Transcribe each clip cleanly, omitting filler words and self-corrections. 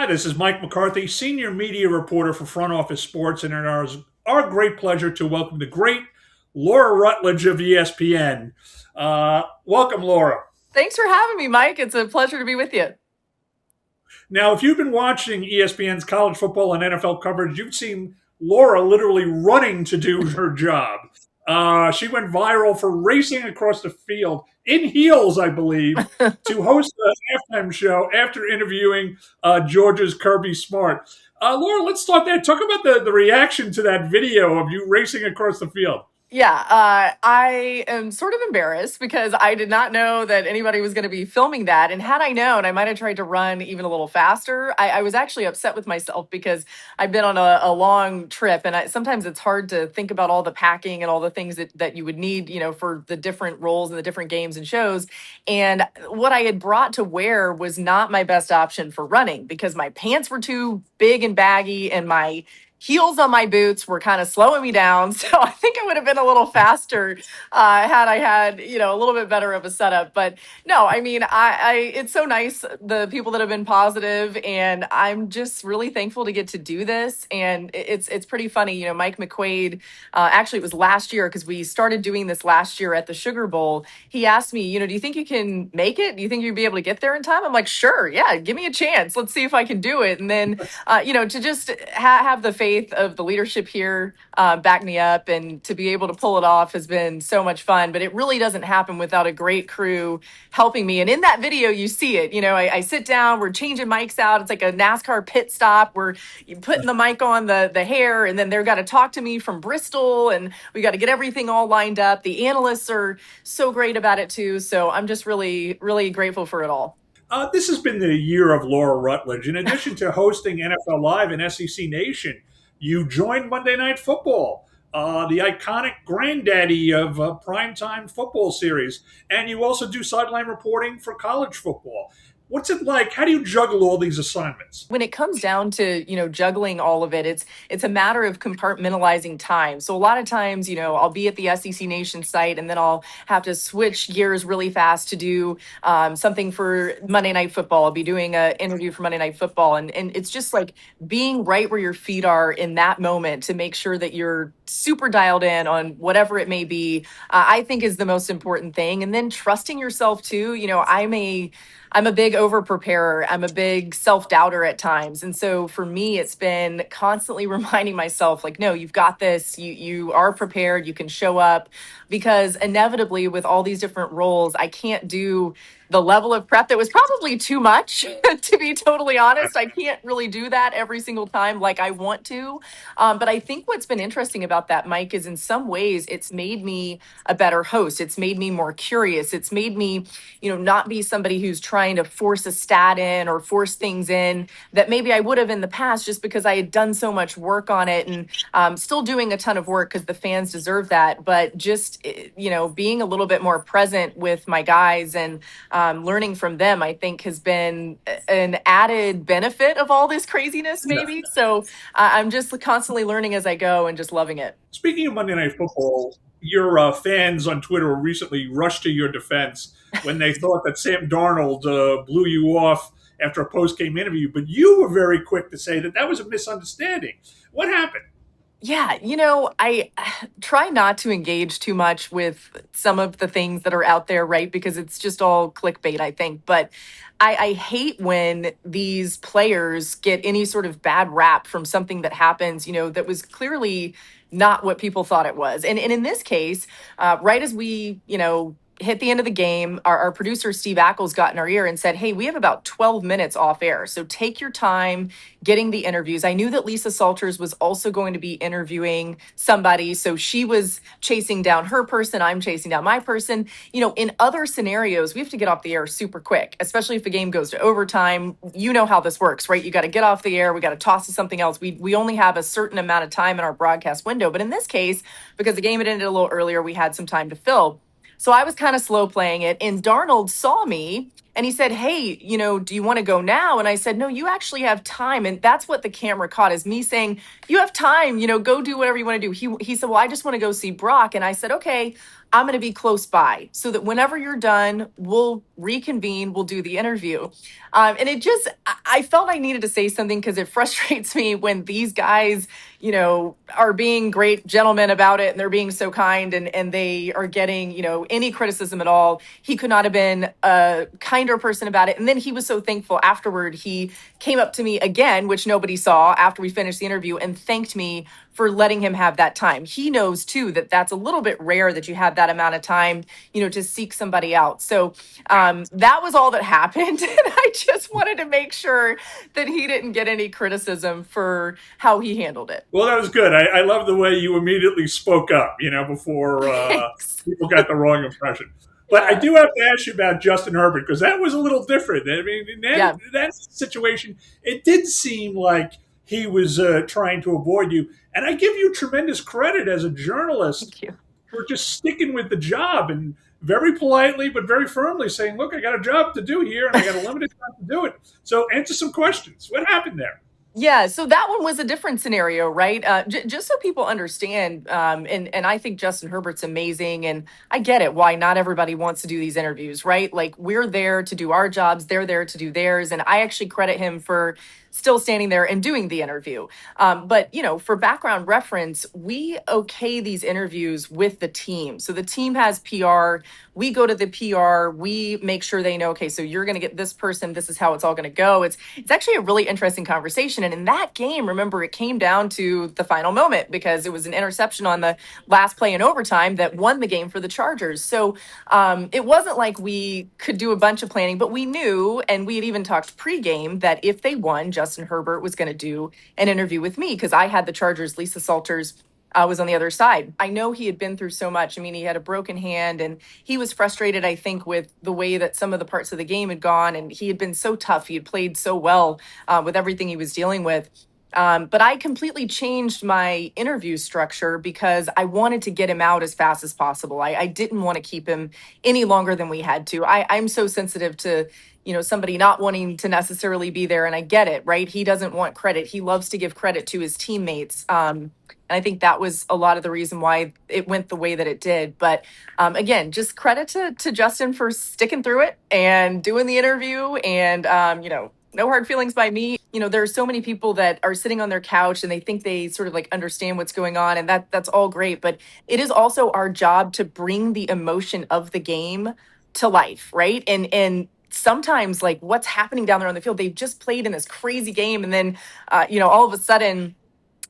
Hi, this is Mike McCarthy, Senior Media Reporter for Front Office Sports, and it is our great pleasure to welcome the great Laura Rutledge of ESPN. Welcome, Laura. Thanks for having me, Mike. It's a pleasure to be with you. Now, if you've been watching ESPN's college football and NFL coverage, you've seen Laura literally running to do her job. She went viral for racing across the field in heels, I believe, to host a halftime show after interviewing Georgia's Kirby Smart. Laura, let's start there. Talk about the reaction to that video of you racing across the field. Yeah, I am sort of embarrassed because I did not know that anybody was going to be filming that. And had I known, I might have tried to run even a little faster. I was actually upset with myself because I've been on a long trip, and sometimes it's hard to think about all the packing and all the things that you would need, for the different roles and the different games and shows. And what I had brought to wear was not my best option for running because my pants were too big and baggy, and my heels on my boots were kind of slowing me down. So I think I would have been a little faster had I had, a little bit better of a setup. But no, I mean, it's so nice, the people that have been positive, and I'm just really thankful to get to do this. And it's pretty funny. Mike McQuaid, actually it was last year because we started doing this last year at the Sugar Bowl. He asked me, do you think you can make it? Do you think you'd be able to get there in time? I'm like, sure. Yeah, give me a chance. Let's see if I can do it. And then, to just have the faith of the leadership here back me up, and to be able to pull it off has been so much fun. But it really doesn't happen without a great crew helping me. And in that video, you see it. I sit down, we're changing mics out. It's like a NASCAR pit stop. We're putting the mic on the hair, and then they've got to talk to me from Bristol, and we got to get everything all lined up. The analysts are so great about it too. So I'm just really, really grateful for it all. This has been the year of Laura Rutledge. In addition to hosting NFL Live and SEC Nation, you joined Monday Night Football, the iconic granddaddy of primetime football series, and you also do sideline reporting for college football. What's it like? How do you juggle all these assignments? When it comes down to juggling all of it, it's a matter of compartmentalizing time. So a lot of times, I'll be at the SEC Nation site, and then I'll have to switch gears really fast to do something for Monday Night Football. I'll be doing an interview for Monday Night Football, and it's just like being right where your feet are in that moment to make sure that you're super dialed in on whatever it may be. I think is the most important thing, and then trusting yourself too. I'm a big over preparer. I'm a big self doubter at times. And so for me, it's been constantly reminding myself, like, no, you've got this. You are prepared. You can show up, because inevitably with all these different roles, I can't do the level of prep that was probably too much, to be totally honest. I can't really do that every single time like I want to. But I think what's been interesting about that, Mike, is in some ways it's made me a better host. It's made me more curious. It's made me, not be somebody who's trying to force a stat in or force things in that maybe I would have in the past, just because I had done so much work on it, and still doing a ton of work because the fans deserve that. But just, being a little bit more present with my guys, and learning from them, I think has been an added benefit of all this craziness, Yeah. maybe. So I'm just constantly learning as I go and just loving it. Speaking of Monday Night Football, your fans on Twitter recently rushed to your defense when they thought that Sam Darnold blew you off after a post-game interview, but you were very quick to say that that was a misunderstanding. What happened? Yeah, I try not to engage too much with some of the things that are out there, right? Because it's just all clickbait, I think. But I hate when these players get any sort of bad rap from something that happens, that was clearly not what people thought it was. And in this case, right as we, hit the end of the game, our producer Steve Ackles got in our ear and said, "Hey, we have about 12 minutes off air, so take your time getting the interviews." I knew that Lisa Salters was also going to be interviewing somebody, so she was chasing down her person, I'm chasing down my person. In other scenarios, we have to get off the air super quick, especially if the game goes to overtime. You know how this works, right? You got to get off the air, we got to toss to something else. We only have a certain amount of time in our broadcast window, but in this case, because the game had ended a little earlier, we had some time to fill. So I was kind of slow playing it, and Darnold saw me and he said, "Hey, do you want to go now?" And I said, "No, you actually have time." And that's what the camera caught, is me saying, "You have time, go do whatever you want to do." He said, "Well, I just want to go see Brock." And I said, "Okay, I'm going to be close by so that whenever you're done, we'll reconvene, we'll do the interview. And it just, I felt I needed to say something because it frustrates me when these guys, are being great gentlemen about it and they're being so kind and they are getting, any criticism at all. He could not have been a kinder person about it. And then he was so thankful afterward. He came up to me again, which nobody saw after we finished the interview, and thanked me for letting him have that time. He knows too that that's a little bit rare that you have that amount of time, to seek somebody out. So that was all that happened. And I just wanted to make sure that he didn't get any criticism for how he handled it. Well, that was good. I love the way you immediately spoke up, before Thanks. people got the wrong impression. But I Yeah. do have to ask you about Justin Herbert because that was a little different. I mean, in Yeah. that situation, it did seem like he was trying to avoid you. And I give you tremendous credit as a journalist Thank you. for just sticking with the job and very politely but very firmly saying, "Look, I got a job to do here, and I got a limited time to do it. So answer some questions. What happened there?" Yeah, so that one was a different scenario, right? Just so people understand, and I think Justin Herbert's amazing, and I get it why not everybody wants to do these interviews, right? Like we're there to do our jobs, they're there to do theirs, and I actually credit him for still standing there and doing the interview. But for background reference, we okay these interviews with the team. So the team has PR. We go to the PR. We make sure they know. Okay, so you're going to get this person. This is how it's all going to go. It's actually a really interesting conversation. And in that game, remember, it came down to the final moment because it was an interception on the last play in overtime that won the game for the Chargers. So it wasn't like we could do a bunch of planning, but we knew, and we had even talked pregame that if they won, Justin Herbert was going to do an interview with me because I had the Chargers, Lisa Salters. Was on the other side. I know he had been through so much. I mean, he had a broken hand and he was frustrated, I think, with the way that some of the parts of the game had gone. And he had been so tough. He had played so well with everything he was dealing with. But I completely changed my interview structure because I wanted to get him out as fast as possible. I didn't want to keep him any longer than we had to. I'm so sensitive to, somebody not wanting to necessarily be there. And I get it, right? He doesn't want credit. He loves to give credit to his teammates. And I think that was a lot of the reason why it went the way that it did. But again, just credit to Justin for sticking through it and doing the interview. And, no hard feelings by me. There are so many people that are sitting on their couch and they think they sort of like understand what's going on. And that's all great. But it is also our job to bring the emotion of the game to life, right? And sometimes like what's happening down there on the field, they've just played in this crazy game. And then, all of a sudden,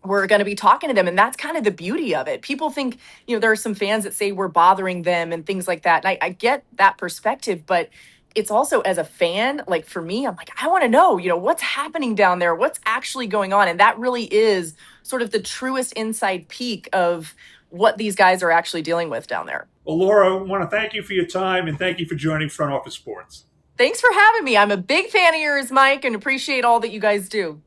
we're going to be talking to them. And that's kind of the beauty of it. People think, there are some fans that say we're bothering them and things like that. And I get that perspective, but it's also as a fan, like for me, I'm like, I want to know, what's happening down there, what's actually going on. And that really is sort of the truest inside peek of what these guys are actually dealing with down there. Well, Laura, I want to thank you for your time and thank you for joining Front Office Sports. Thanks for having me. I'm a big fan of yours, Mike, and appreciate all that you guys do.